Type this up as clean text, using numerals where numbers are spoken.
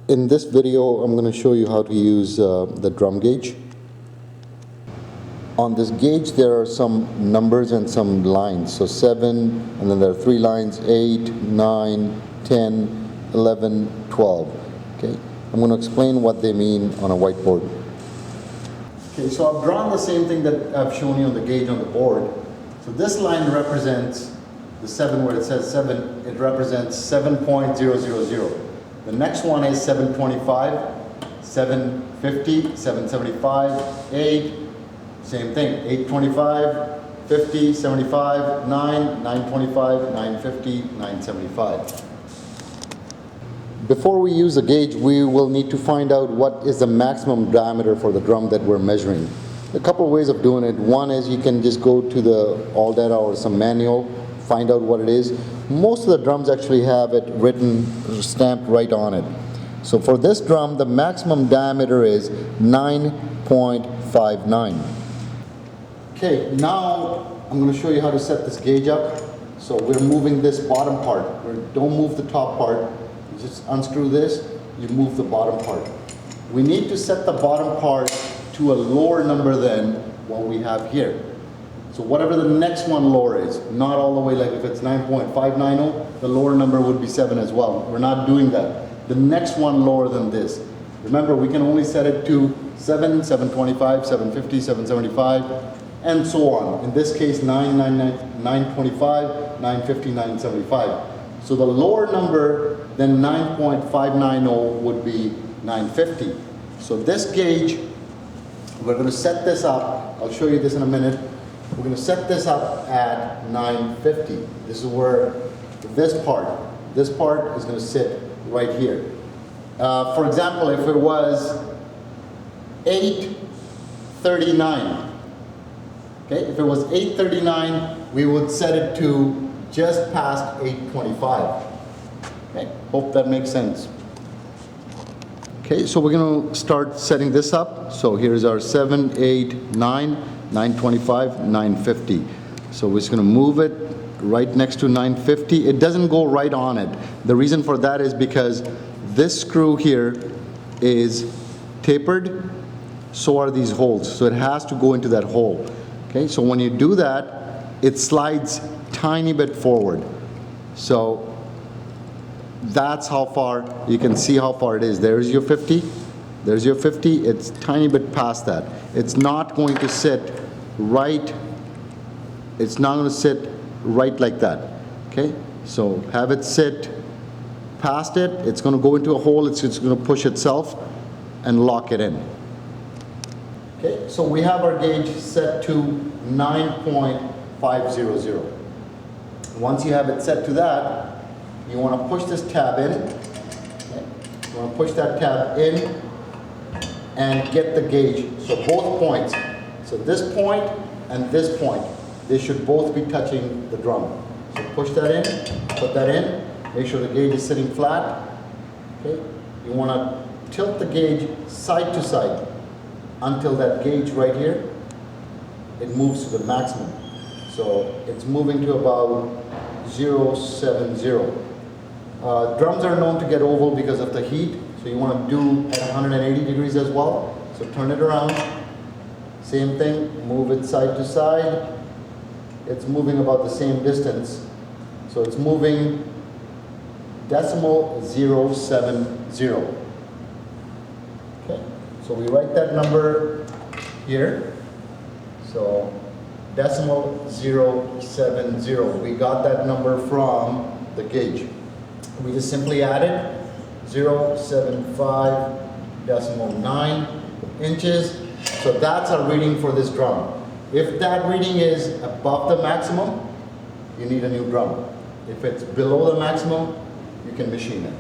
In this video, I'm going to show you how to use the drum gauge. On this gauge, there are some numbers and some lines. So 7, and then there are 3 lines, 8, 9, 10, 11, 12. Okay, I'm going to explain what they mean on a whiteboard. Okay, so I've drawn the same thing that I've shown you on the gauge on the board. So this line represents the 7, where it says 7, it represents 7.000. The next one is 725, 750, 775, 8, same thing, 825, 50, 75, 9, 925, 950, 975. Before we use the gauge, we will need to find out what is the maximum diameter for the drum that we're measuring. A couple of ways of doing it. One is you can just go to the all data or some manual, find out what it is. Most of the drums actually have it written, stamped right on it. So for this drum, the maximum diameter is 9.59. Okay, now I'm going to show you how to set this gauge up. So we're moving this bottom part. Don't move the top part. You just unscrew this, you move the bottom part. We need to set the bottom part to a lower number than what we have here. So whatever the next one lower is, not all the way, like if it's 9.590, the lower number would be 7 as well. We're not doing that. The next one lower than this. Remember, we can only set it to 7, 725, 750, 775, and so on. In this case, 925, 950, 975. So the lower number than 9.590 would be 950. So this gauge, we're going to set this up. I'll show you this in a minute. We're going to set this up at 950. This is where this part is going to sit right here. For example, if it was 839, okay, if it was 839, we would set it to just past 825. Okay, hope that makes sense. Okay, so we're going to start setting this up. So here's our 7, 8, 9, 925, 950. So we're just going to move it right next to 950. It doesn't go right on it. The reason for that is because this screw here is tapered, so are these holes. So it has to go into that hole. Okay, so when you do that, it slides tiny bit forward. So that's how far, you can see how far it is. There's your 50. There's your 50. It's tiny bit past that. It's not going to sit right. It's not going to sit right like that. Okay? So have it sit past it. It's going to go into a hole. It's going to push itself and lock it in. Okay? So we have our gauge set to 9.500. Once you have it set to that, you want to push this tab in. Okay. You want to push that tab in and get the gauge. So both points. So this point and this point, they should both be touching the drum. So push that in, put that in, make sure the gauge is sitting flat. Okay. You want to tilt the gauge side to side until that gauge right here, it moves to the maximum. So it's moving to about 070. Drums are known to get oval because of the heat, so you want to do at 180 degrees as well. So turn it around, same thing, move it side to side. It's moving about the same distance. So it's moving decimal 070. Okay, so we write that number here. So decimal 070. We got that number from the gauge. We just simply added 0.75 inches. So that's our reading for this drum. If that reading is above the maximum, you need a new drum. If it's below the maximum, you can machine it.